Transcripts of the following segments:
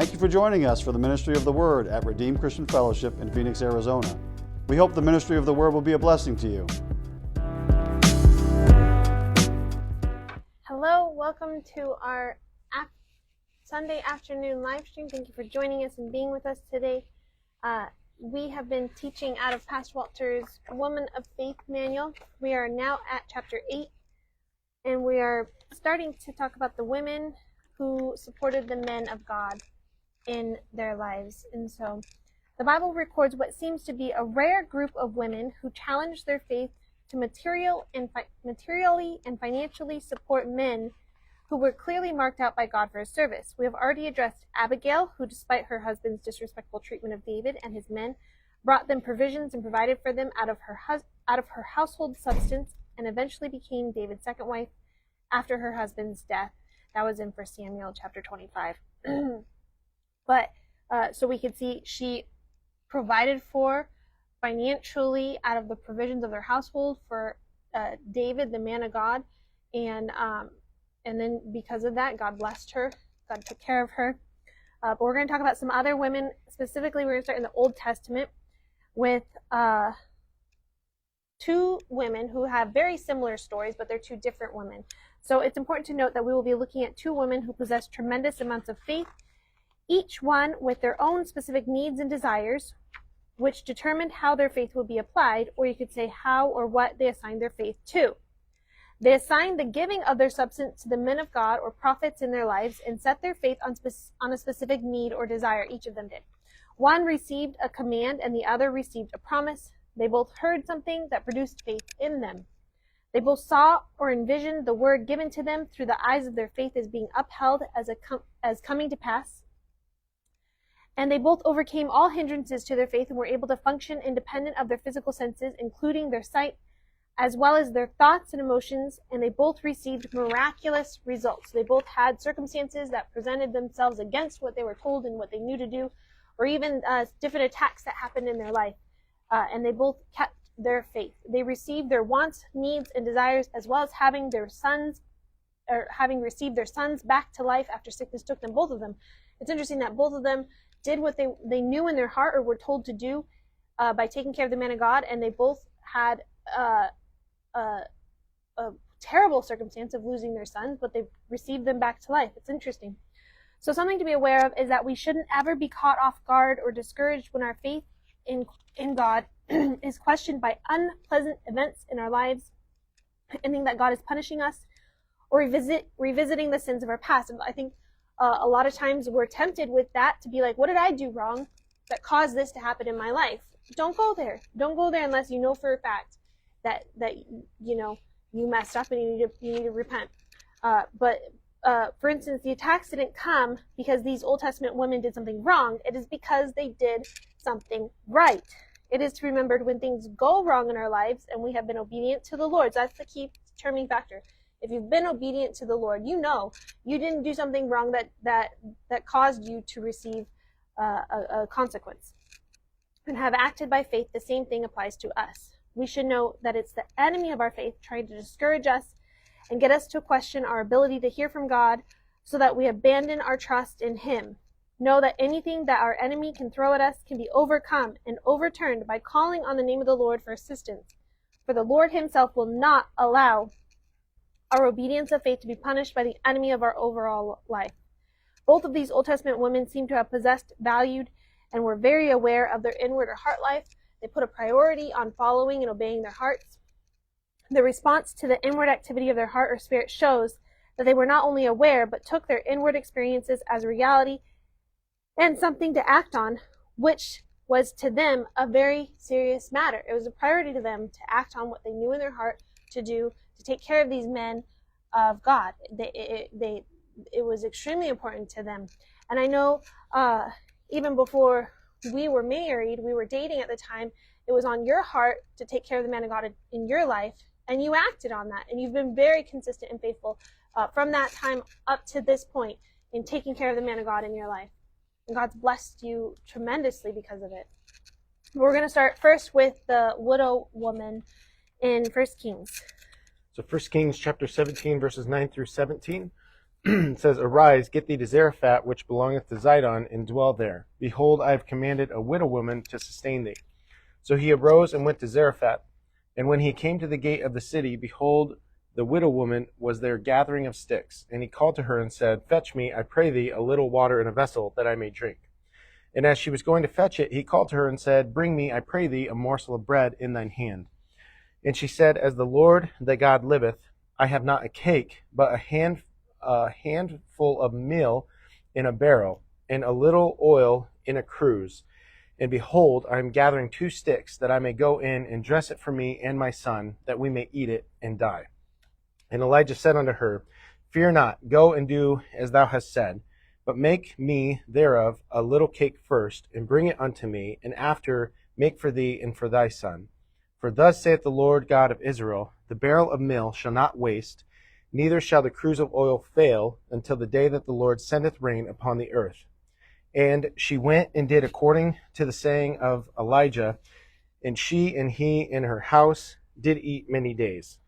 Thank you for joining us for the Ministry of the Word at Redeemed Christian Fellowship in Phoenix, Arizona. We hope the Ministry of the Word will be a blessing to you. Hello, welcome to our Sunday afternoon live stream. Thank you for joining us and being with us today. We have been teaching out of Pastor Walter's Woman of Faith manual. We are now at chapter 8, and we are starting to talk about the women who supported the men of God in their lives. And so the Bible records what seems to be a rare group of women who challenged their faith to materially and financially support men who were clearly marked out by God for his service. We have already addressed Abigail, who, despite her husband's disrespectful treatment of David and his men, brought them provisions and provided for them out of her household substance, and eventually became David's second wife after her husband's death. That was in 1 Samuel chapter 25. So we could see she provided for financially out of the provisions of their household for David, the man of God, and then because of that, God blessed her. God took care of her. But we're going to talk about some other women. Specifically, we're going to start in the Old Testament with two women who have very similar stories, but they're two different women. So it's important to note that we will be looking at two women who possess tremendous amounts of faith, each one with their own specific needs and desires, which determined how their faith will be applied, or you could say how or what they assigned their faith to. They assigned the giving of their substance to the men of God or prophets in their lives and set their faith on a specific need or desire. Each of them did. One received a command and the other received a promise. They both heard something that produced faith in them. They both saw or envisioned the word given to them through the eyes of their faith as being upheld as coming to pass. And they both overcame all hindrances to their faith and were able to function independent of their physical senses, including their sight, as well as their thoughts and emotions, and they both received miraculous results. They both had circumstances that presented themselves against what they were told and what they knew to do, or even different attacks that happened in their life, and they both kept their faith. They received their wants, needs, and desires, as well as having received their sons back to life after sickness took them, both of them. It's interesting that both of them did what they knew in their heart or were told to do by taking care of the man of God, and they both had a terrible circumstance of losing their sons, but they received them back to life. It's interesting. So something to be aware of is that we shouldn't ever be caught off guard or discouraged when our faith in God is questioned by unpleasant events in our lives, and think that God is punishing us or revisiting the sins of our past. And I think a lot of times we're tempted with that to be like, what did I do wrong that caused this to happen in my life? Don't go there. Don't go there unless you know for a fact that you messed up and you need to repent. But for instance, the attacks didn't come because these Old Testament women did something wrong. It is because they did something right. It is to be remembered when things go wrong in our lives and we have been obedient to the Lord. So that's the key determining factor. If you've been obedient to the Lord, you know you didn't do something wrong that caused you to receive a consequence. And have acted by faith, the same thing applies to us. We should know that it's the enemy of our faith trying to discourage us and get us to question our ability to hear from God so that we abandon our trust in Him. Know that anything that our enemy can throw at us can be overcome and overturned by calling on the name of the Lord for assistance. For the Lord Himself will not allow our obedience of faith to be punished by the enemy of our overall life. Both of these Old Testament women seem to have possessed, valued, and were very aware of their inward or heart life. They put a priority on following and obeying their hearts. The response to the inward activity of their heart or spirit shows that they were not only aware, but took their inward experiences as a reality and something to act on, which was to them a very serious matter. It was a priority to them to act on what they knew in their heart to do, to take care of these men of God. It was extremely important to them. And I know even before we were married, we were dating at the time, it was on your heart to take care of the man of God in your life, and you acted on that, and you've been very consistent and faithful from that time up to this point in taking care of the man of God in your life. And God's blessed you tremendously because of it. We're going to start first with the widow woman in 1 Kings. So 1 Kings chapter 17, verses 9 through 17. says, Arise, get thee to Zarephath, which belongeth to Zidon, and dwell there. Behold, I have commanded a widow woman to sustain thee. So he arose and went to Zarephath. And when he came to the gate of the city, behold, the widow woman was there gathering of sticks. And he called to her and said, Fetch me, I pray thee, a little water in a vessel, that I may drink. And as she was going to fetch it, he called to her and said, Bring me, I pray thee, a morsel of bread in thine hand. And she said, As the Lord thy God liveth, I have not a cake, but a handful of meal in a barrel, and a little oil in a cruse. And behold, I am gathering 2 sticks, that I may go in and dress it for me and my son, that we may eat it and die. And Elijah said unto her, Fear not, go and do as thou hast said, but make me thereof a little cake first, and bring it unto me, and after make for thee and for thy son. For thus saith the Lord God of Israel, The barrel of meal shall not waste, neither shall the cruse of oil fail, until the day that the Lord sendeth rain upon the earth. And she went and did according to the saying of Elijah, and she and he and her house did eat many days.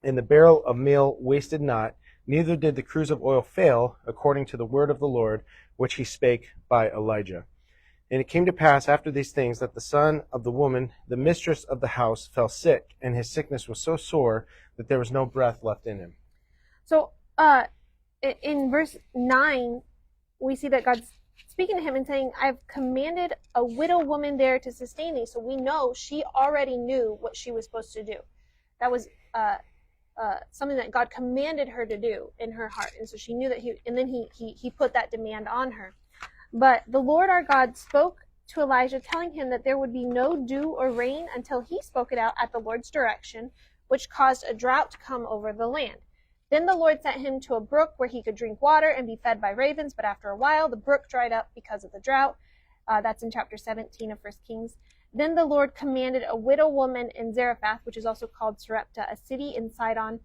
And the barrel of meal wasted not, neither did the cruse of oil fail, according to the word of the Lord, which he spake by Elijah. And it came to pass after these things that the son of the woman, the mistress of the house, fell sick, and his sickness was so sore that there was no breath left in him. So in verse 9, we see that God's speaking to him and saying, I've commanded a widow woman there to sustain thee. So we know she already knew what she was supposed to do. That was something that God commanded her to do in her heart. And so she knew that and then he put that demand on her. But the Lord our God spoke to Elijah, telling him that there would be no dew or rain until he spoke it out at the Lord's direction, which caused a drought to come over the land. Then the Lord sent him to a brook where he could drink water and be fed by ravens, but after a while the brook dried up because of the drought. That's in chapter 17 of 1 Kings. Then the Lord commanded a widow woman in Zarephath, which is also called Sarepta, a city in Sidon,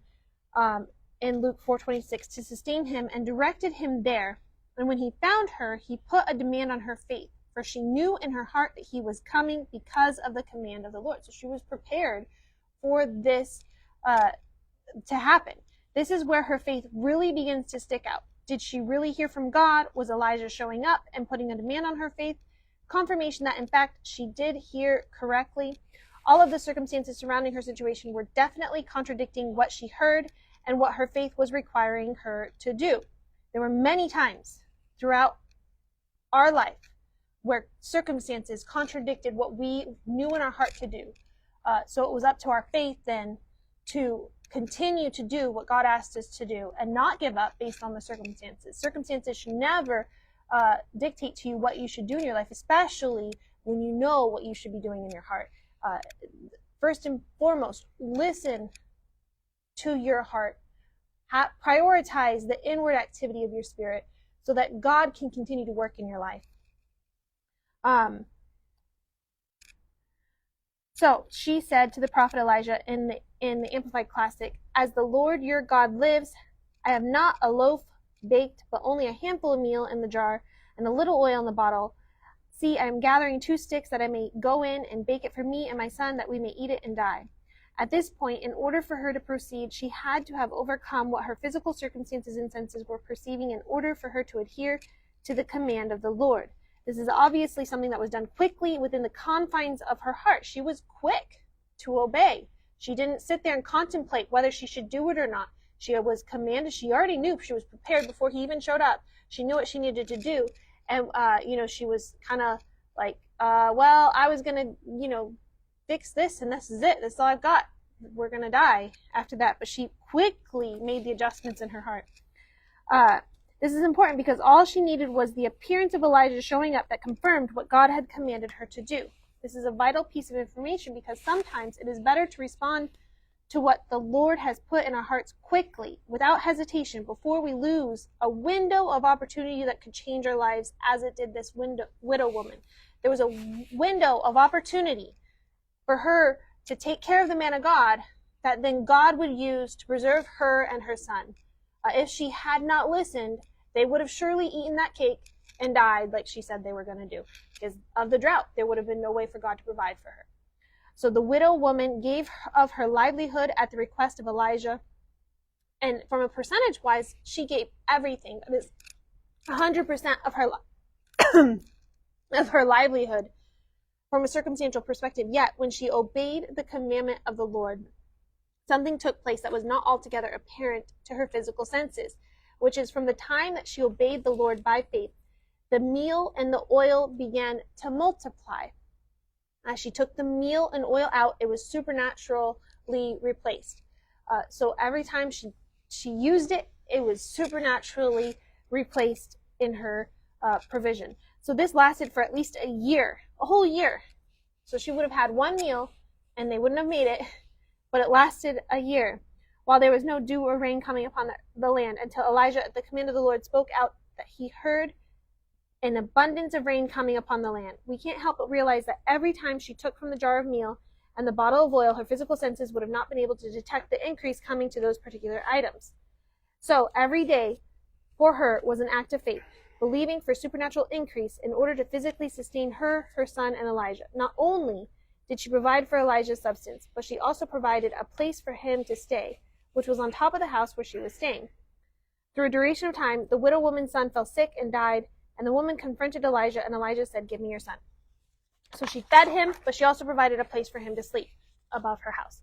in Luke 4:26, to sustain him, and directed him there. And when he found her, he put a demand on her faith, for she knew in her heart that he was coming because of the command of the Lord. So she was prepared for this to happen. This is where her faith really begins to stick out. Did she really hear from God? Was Elijah showing up and putting a demand on her faith? Confirmation that, in fact, she did hear correctly. All of the circumstances surrounding her situation were definitely contradicting what she heard and what her faith was requiring her to do. There were many times throughout our life where circumstances contradicted what we knew in our heart to do. So it was up to our faith then to continue to do what God asked us to do and not give up based on the circumstances. Circumstances should never dictate to you what you should do in your life, especially when you know what you should be doing in your heart. First and foremost, listen to your heart. Prioritize the inward activity of your spirit so that God can continue to work in your life. So she said to the prophet Elijah in the Amplified Classic, As the Lord your God lives, I have not a loaf baked, but only a handful of meal in the jar and a little oil in the bottle. See, I am gathering 2 sticks that I may go in and bake it for me and my son, that we may eat it and die. At this point, in order for her to proceed, she had to have overcome what her physical circumstances and senses were perceiving in order for her to adhere to the command of the Lord. This is obviously something that was done quickly within the confines of her heart. She was quick to obey. She didn't sit there and contemplate whether she should do it or not. She was commanded. She already knew. She was prepared before he even showed up. She knew what she needed to do. And, she was kind of like, well, I was going to, fix this and this is it. That's all I've got. We're going to die after that. But she quickly made the adjustments in her heart. This is important because all she needed was the appearance of Elijah showing up that confirmed what God had commanded her to do. This is a vital piece of information because sometimes it is better to respond to what the Lord has put in our hearts quickly, without hesitation, before we lose a window of opportunity that could change our lives, as it did this widow woman. There was a window of opportunity for her to take care of the man of God that then God would use to preserve her and her son. If she had not listened, they would have surely eaten that cake and died like she said they were going to do. Because of the drought, there would have been no way for God to provide for her. So the widow woman gave of her livelihood at the request of Elijah, And from a percentage wise, she gave everything. That is 100% of her of her livelihood from a circumstantial perspective. Yet when she obeyed the commandment of the Lord, something took place that was not altogether apparent to her physical senses, which is from the time that she obeyed the Lord by faith, the meal and the oil began to multiply. As she took the meal and oil out, it was supernaturally replaced. So every time she used it, it was supernaturally replaced in her provision. So this lasted for at least a year, a whole year. So she would have had one meal and they wouldn't have made it, but it lasted a year, while there was no dew or rain coming upon the land, until Elijah at the command of the Lord spoke out that he heard an abundance of rain coming upon the land. We can't help but realize that every time she took from the jar of meal and the bottle of oil, her physical senses would have not been able to detect the increase coming to those particular items. So every day for her was an act of faith, believing for supernatural increase in order to physically sustain her, her son, and Elijah. Not only did she provide for Elijah's substance, but she also provided a place for him to stay, which was on top of the house where she was staying. Through a duration of time, the widow woman's son fell sick and died, and the woman confronted Elijah, and Elijah said, "Give me your son." So she fed him, but she also provided a place for him to sleep above her house.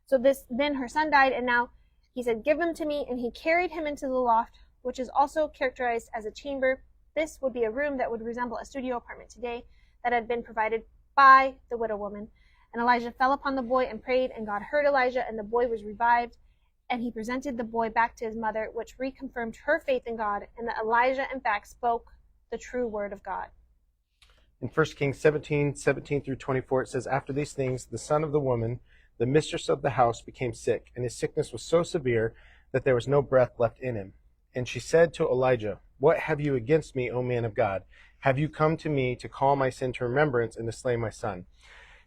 So then her son died, and now he said, "Give him to me," and he carried him into the loft, which is also characterized as a chamber. This would be a room that would resemble a studio apartment today that had been provided by the widow woman. And Elijah fell upon the boy and prayed, and God heard Elijah, and the boy was revived. And he presented the boy back to his mother, which reconfirmed her faith in God, and that Elijah, in fact, spoke the true word of God. In 1 Kings 17 through 24, it says, "After these things, the son of the woman, the mistress of the house, became sick, and his sickness was so severe that there was no breath left in him. And she said to Elijah, 'What have you against me, O man of God? Have you come to me to call my sin to remembrance and to slay my son?'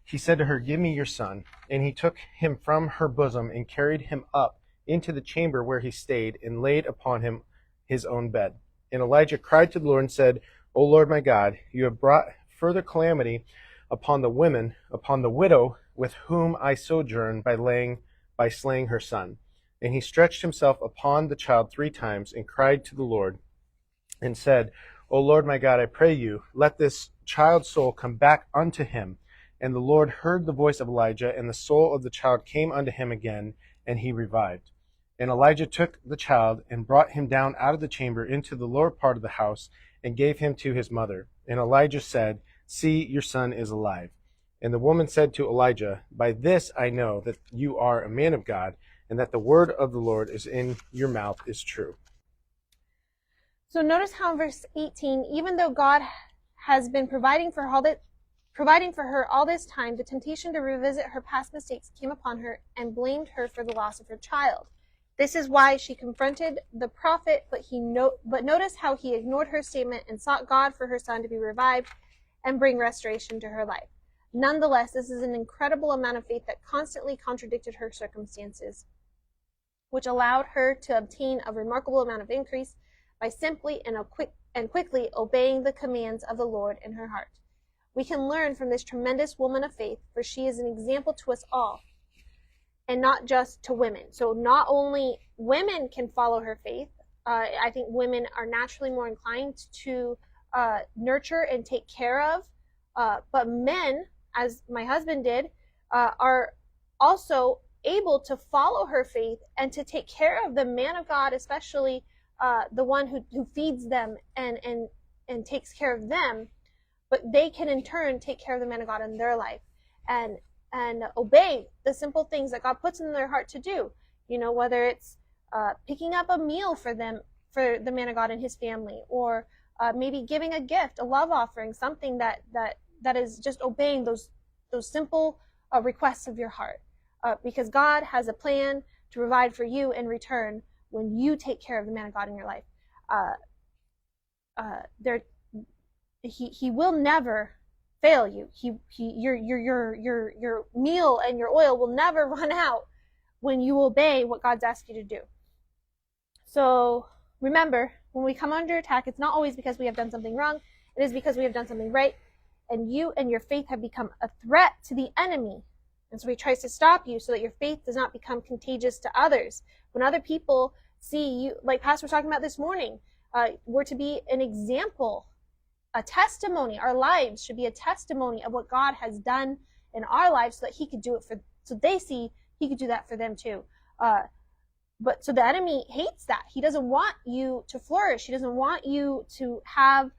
He said to her, 'Give me your son.' And he took him from her bosom and carried him up into the chamber where he stayed, and laid upon him his own bed. And Elijah cried to the Lord and said, 'O Lord my God, you have brought further calamity upon the women, upon the widow with whom I sojourn by slaying her son.' And he stretched himself upon the child 3 times and cried to the Lord and said, 'O Lord my God, I pray you, let this child's soul come back unto him.' And the Lord heard the voice of Elijah, and the soul of the child came unto him again, and he revived. And Elijah took the child and brought him down out of the chamber into the lower part of the house and gave him to his mother. And Elijah said, 'See, your son is alive.' And the woman said to Elijah, 'By this I know that you are a man of God, and that the word of the Lord is in your mouth is true.'" So notice how in verse 18, even though God has been providing for her all this time, the temptation to revisit her past mistakes came upon her and blamed her for the loss of her child. This is why she confronted the prophet, but notice how he ignored her statement and sought God for her son to be revived and bring restoration to her life. Nonetheless, this is an incredible amount of faith that constantly contradicted her circumstances, which allowed her to obtain a remarkable amount of increase by simply and quickly obeying the commands of the Lord in her heart. We can learn from this tremendous woman of faith, for she is an example to us all, and not just to women. So not only women can follow her faith, I think women are naturally more inclined to nurture and take care of, but men, as my husband did, are also able to follow her faith and to take care of the man of God, especially the one who feeds them and takes care of them, but they can in turn take care of the man of God in their life and obey the simple things that God puts in their heart to do. You know, whether it's picking up a meal for them, for the man of God and his family, or maybe giving a gift, a love offering, something that is just obeying those simple requests of your heart, because God has a plan to provide for you in return when you take care of the man of God in your life. He will never fail you. Your meal and your oil will never run out when you obey what God's asked you to do. So remember, when we come under attack, it's not always because we have done something wrong. It is because we have done something right, and you and your faith have become a threat to the enemy. And so he tries to stop you so that your faith does not become contagious to others. When other people see you, like Pastor was talking about this morning, we're to be an example, a testimony. Our lives should be a testimony of what God has done in our lives so that he could do it so they see he could do that for them too. But so the enemy hates that. He doesn't want you to flourish. He doesn't want you to have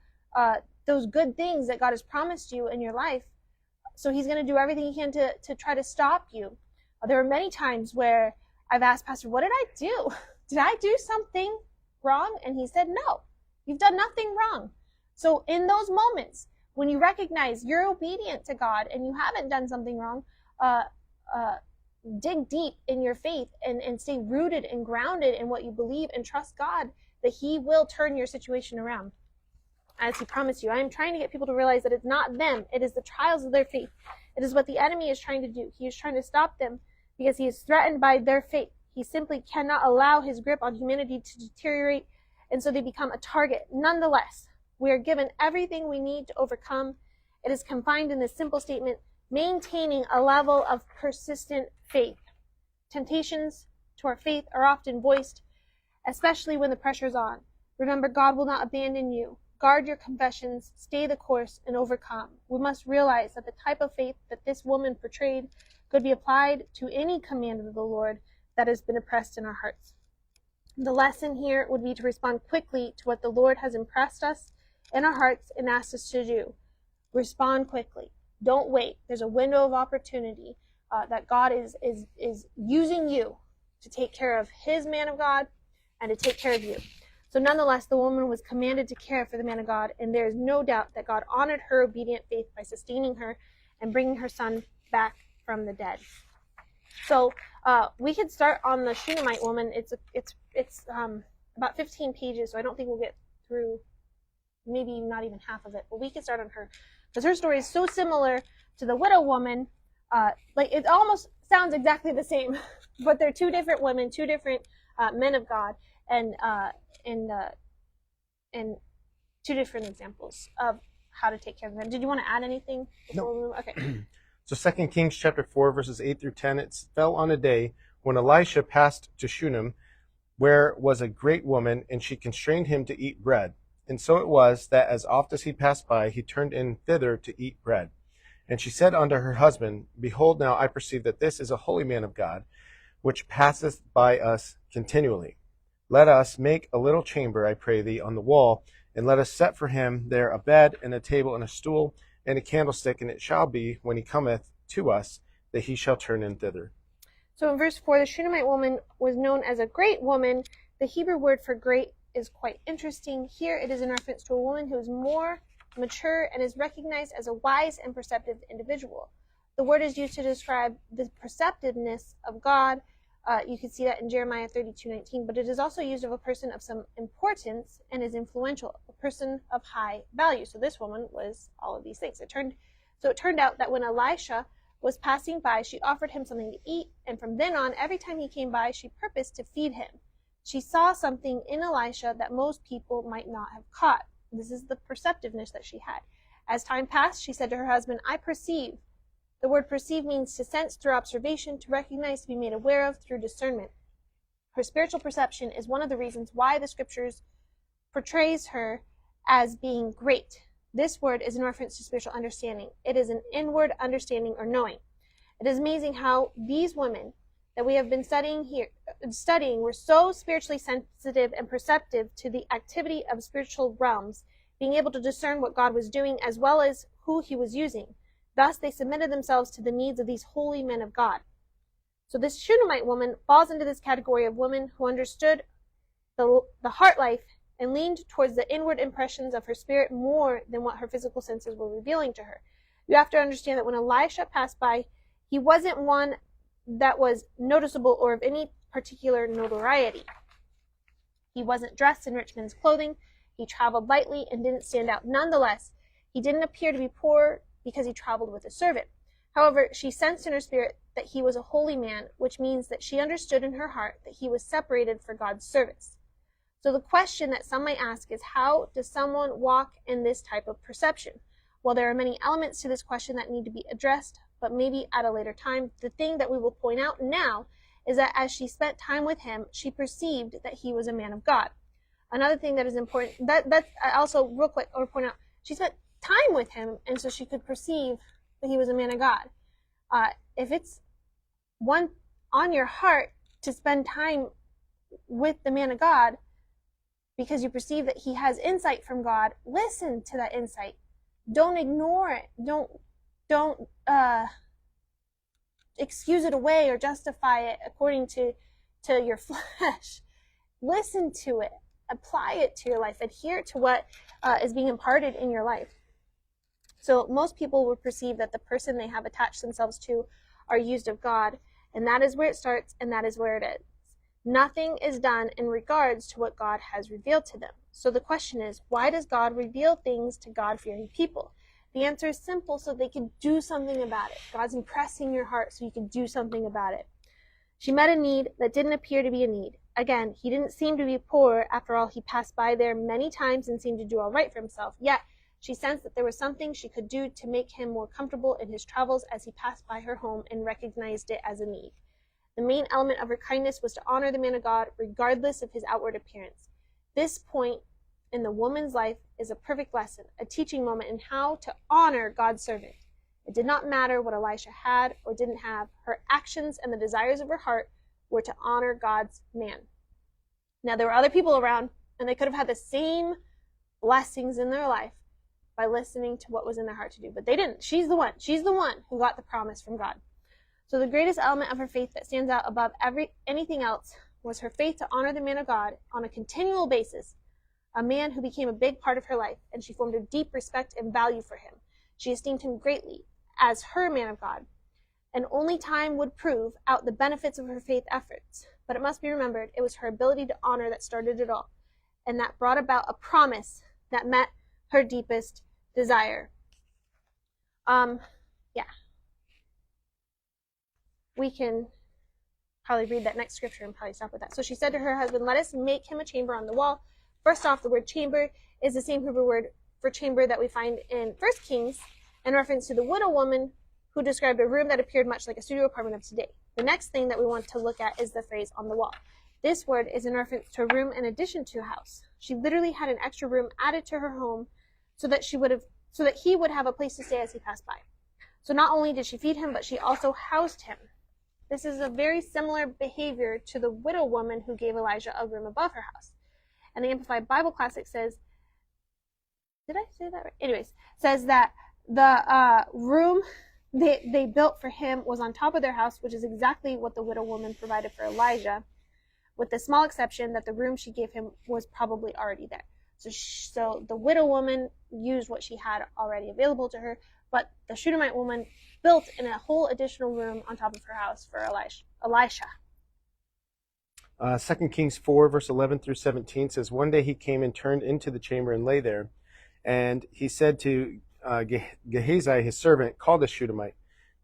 those good things that God has promised you in your life. So he's going to do everything he can to try to stop you. There were many times where I've asked Pastor, what did I do? Did I do something wrong? And he said, no, you've done nothing wrong. So in those moments, when you recognize you're obedient to God and you haven't done something wrong, dig deep in your faith and stay rooted and grounded in what you believe and trust God that he will turn your situation around. As he promised you, I am trying to get people to realize that it's not them. It is the trials of their faith. It is what the enemy is trying to do. He is trying to stop them because he is threatened by their faith. He simply cannot allow his grip on humanity to deteriorate, and so they become a target. Nonetheless, we are given everything we need to overcome. It is confined in this simple statement, maintaining a level of persistent faith. Temptations to our faith are often voiced, especially when the pressure is on. Remember, God will not abandon you. Guard your confessions, stay the course, and overcome. We must realize that the type of faith that this woman portrayed could be applied to any command of the Lord that has been impressed in our hearts. The lesson here would be to respond quickly to what the Lord has impressed us in our hearts and asked us to do. Respond quickly. Don't wait. There's a window of opportunity that God is using you to take care of his man of God and to take care of you. So nonetheless, the woman was commanded to care for the man of God, and there is no doubt that God honored her obedient faith by sustaining her and bringing her son back from the dead. So we could start on the Shunammite woman. It's about 15 pages, so I don't think we'll get through maybe not even half of it, but we can start on her because her story is so similar to the widow woman. Like it almost sounds exactly the same, but they're two different women, two different men of God, and two different examples of how to take care of them. Did you want to add anything before we move? Okay. So 2 Kings chapter 4, verses 8 through 10, it fell on a day when Elisha passed to Shunem, where was a great woman, and she constrained him to eat bread. And so it was that as oft as he passed by, he turned in thither to eat bread. And she said unto her husband, Behold, now I perceive that this is a holy man of God, which passeth by us continually. Let us make a little chamber, I pray thee, on the wall, and let us set for him there a bed, and a table, and a stool, and a candlestick, and it shall be, when he cometh to us, that he shall turn in thither. So in verse 4, the Shunammite woman was known as a great woman. The Hebrew word for great is quite interesting. Here it is in reference to a woman who is more mature and is recognized as a wise and perceptive individual. The word is used to describe the perceptiveness of God. You can see that in Jeremiah 32:19, but it is also used of a person of some importance and is influential, a person of high value. So this woman was all of these things. It turned out that when Elisha was passing by, she offered him something to eat, and from then on, every time he came by, she purposed to feed him. She saw something in Elisha that most people might not have caught. This is the perceptiveness that she had. As time passed, she said to her husband, I perceive. The word perceive means to sense through observation, to recognize, to be made aware of through discernment. Her spiritual perception is one of the reasons why the scriptures portrays her as being great. This word is in reference to spiritual understanding. It is an inward understanding or knowing. It is amazing how these women that we have been studying were so spiritually sensitive and perceptive to the activity of spiritual realms, being able to discern what God was doing as well as who he was using. Thus, they submitted themselves to the needs of these holy men of God. So this Shunammite woman falls into this category of women who understood the heart life and leaned towards the inward impressions of her spirit more than what her physical senses were revealing to her. You have to understand that when Elisha passed by, he wasn't one that was noticeable or of any particular notoriety. He wasn't dressed in rich men's clothing. He traveled lightly and didn't stand out. Nonetheless, he didn't appear to be poor because he traveled with a servant. However, she sensed in her spirit that he was a holy man, which means that she understood in her heart that he was separated for God's service. So the question that some might ask is, how does someone walk in this type of perception? Well, there are many elements to this question that need to be addressed, but maybe at a later time. The thing that we will point out now is that as she spent time with him, she perceived that he was a man of God. Another thing that is important, that's also real quick, I want to point out, she spent time with him, and so she could perceive that he was a man of God. If it's one on your heart to spend time with the man of God because you perceive that he has insight from God, listen to that insight. Don't ignore it. Don't excuse it away or justify it according to your flesh. Listen to it. Apply it to your life. Adhere to what is being imparted in your life. So most people would perceive that the person they have attached themselves to are used of God, and that is where it starts, and that is where it ends. Nothing is done in regards to what God has revealed to them. So the question is, why does God reveal things to God-fearing people? The answer is simple, so they can do something about it. God's impressing your heart so you can do something about it. She met a need that didn't appear to be a need. Again, he didn't seem to be poor. After all, he passed by there many times and seemed to do all right for himself. Yet, she sensed that there was something she could do to make him more comfortable in his travels as he passed by her home and recognized it as a need. The main element of her kindness was to honor the man of God regardless of his outward appearance. This point in the woman's life is a perfect lesson, a teaching moment in how to honor God's servant. It did not matter what Elisha had or didn't have. Her actions and the desires of her heart were to honor God's man. Now, there were other people around, and they could have had the same blessings in their life by listening to what was in their heart to do, but they didn't. She's the one who got the promise from God. So the greatest element of her faith that stands out above anything else was her faith to honor the man of God on a continual basis, a man who became a big part of her life, and she formed a deep respect and value for him. She esteemed him greatly as her man of God, and only time would prove out the benefits of her faith efforts. But it must be remembered, it was her ability to honor that started it all, and that brought about a promise that met her deepest desire. We can probably read that next scripture and probably stop with that. So she said to her husband, let us make him a chamber on the wall. First off, the word chamber is the same Hebrew word for chamber that we find in 1 Kings in reference to the widow woman who described a room that appeared much like a studio apartment of today. The next thing that we want to look at is the phrase on the wall. This word is in reference to a room in addition to a house. She literally had an extra room added to her home so that he would have a place to stay as he passed by. So not only did she feed him, but she also housed him. This is a very similar behavior to the widow woman who gave Elijah a room above her house. And the Amplified Bible Classic says, did I say that right? Anyways, says that the room they built for him was on top of their house, which is exactly what the widow woman provided for Elijah, with the small exception that the room she gave him was probably already there. So the widow woman used what she had already available to her, but the Shunammite woman built in a whole additional room on top of her house for Elisha. 2 Kings 4, verse 11 through 17 says, one day he came and turned into the chamber and lay there. And he said to Gehazi, his servant, call the Shunammite.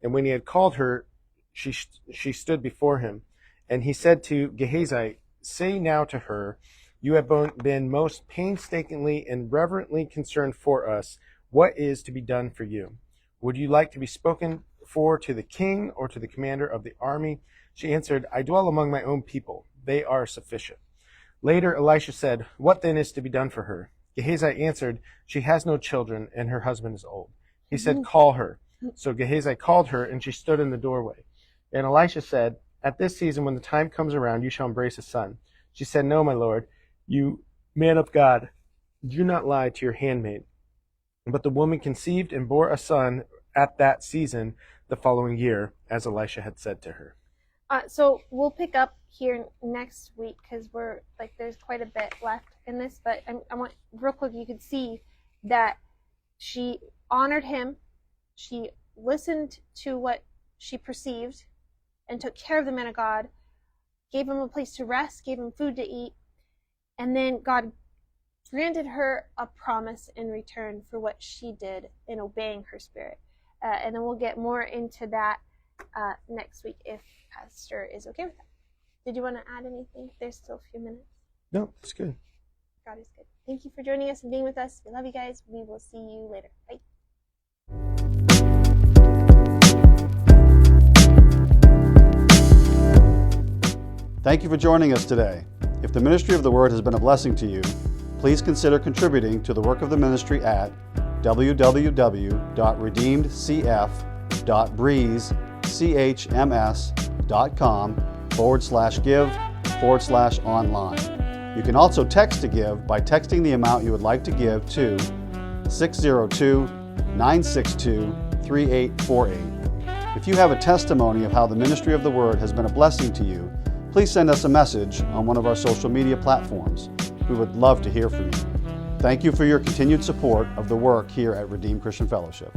And when he had called her, she stood before him. And he said to Gehazi, say now to her, you have been most painstakingly and reverently concerned for us. What is to be done for you? Would you like to be spoken for to the king or to the commander of the army? She answered, I dwell among my own people. They are sufficient. Later, Elisha said, what then is to be done for her? Gehazi answered, she has no children, and her husband is old. He said, call her. So Gehazi called her, and she stood in the doorway. And Elisha said, at this season, when the time comes around, you shall embrace a son. She said, no, my lord, you man of God, do not lie to your handmaid. But the woman conceived and bore a son at that season the following year, as Elisha had said to her. So we'll pick up here next week because there's quite a bit left in this, but I want real quick you could see that she honored him, she listened to what she perceived and took care of the man of God, gave him a place to rest, gave him food to eat, and then God granted her a promise in return for what she did in obeying her spirit. And then we'll get more into that next week if Pastor is okay with that. Did you want to add anything? There's still a few minutes. No, that's good. God is good. Thank you for joining us and being with us. We love you guys. We will see you later. Bye. Thank you for joining us today. If the ministry of the Word has been a blessing to you, please consider contributing to the work of the ministry at www.redeemedcf.breezechms.com/give/online. You can also text to give by texting the amount you would like to give to 602-962-3848. If you have a testimony of how the ministry of the Word has been a blessing to you, please send us a message on one of our social media platforms. We would love to hear from you. Thank you for your continued support of the work here at Redeemed Christian Fellowship.